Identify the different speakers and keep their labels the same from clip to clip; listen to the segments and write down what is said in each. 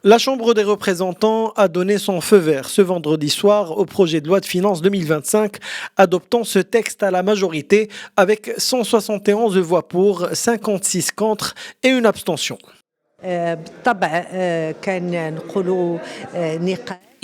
Speaker 1: La Chambre des représentants a donné son feu vert ce vendredi soir au projet de loi de finances 2025, adoptant ce texte à la majorité avec 171 voix pour, 56 contre et une abstention.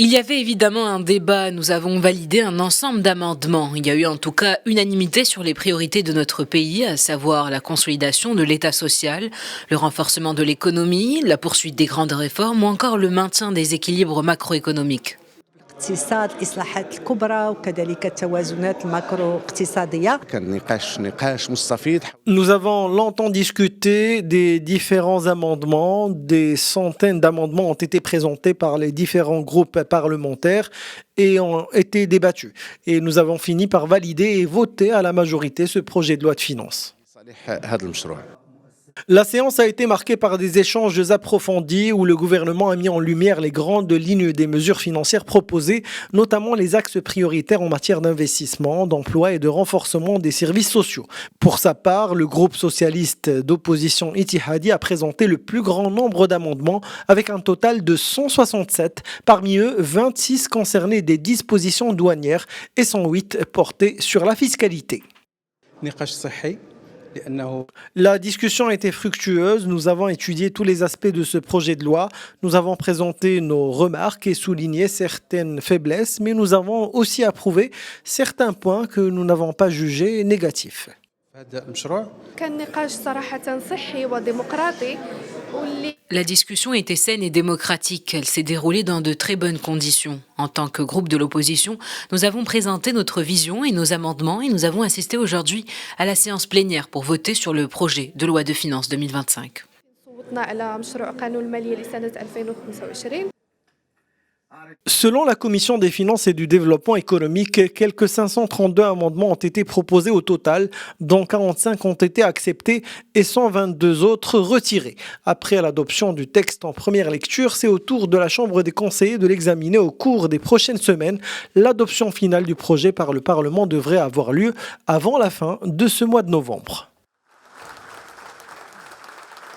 Speaker 2: Il y avait évidemment un débat, nous avons validé un ensemble d'amendements. Il y a eu en tout cas unanimité sur les priorités de notre pays, à savoir la consolidation de l'État social, le renforcement de l'économie, la poursuite des grandes réformes ou encore le maintien des équilibres macroéconomiques.
Speaker 1: Nous avons longtemps discuté des différents amendements. Des centaines d'amendements ont été présentés par les différents groupes parlementaires et ont été débattus. Et nous avons fini par valider et voter à la majorité ce projet de loi de finances. La séance a été marquée par des échanges approfondis où le gouvernement a mis en lumière les grandes lignes des mesures financières proposées, notamment les axes prioritaires en matière d'investissement, d'emploi et de renforcement des services sociaux. Pour sa part, le groupe socialiste d'opposition Ittihadi a présenté le plus grand nombre d'amendements avec un total de 167, parmi eux 26 concernés des dispositions douanières et 108 portés sur la fiscalité. La discussion a été fructueuse, nous avons étudié tous les aspects de ce projet de loi, nous avons présenté nos remarques et souligné certaines faiblesses, mais nous avons aussi approuvé certains points que nous n'avons pas jugés négatifs.
Speaker 2: La discussion était saine et démocratique. Elle s'est déroulée dans de très bonnes conditions. En tant que groupe de l'opposition, nous avons présenté notre vision et nos amendements et nous avons assisté aujourd'hui à la séance plénière pour voter sur le projet de loi de finances 2025.
Speaker 1: Selon la Commission des finances et du développement économique, quelques 532 amendements ont été proposés au total, dont 45 ont été acceptés et 122 autres retirés. Après l'adoption du texte en première lecture, c'est au tour de la Chambre des conseillers de l'examiner au cours des prochaines semaines. L'adoption finale du projet par le Parlement devrait avoir lieu avant la fin de ce mois de novembre.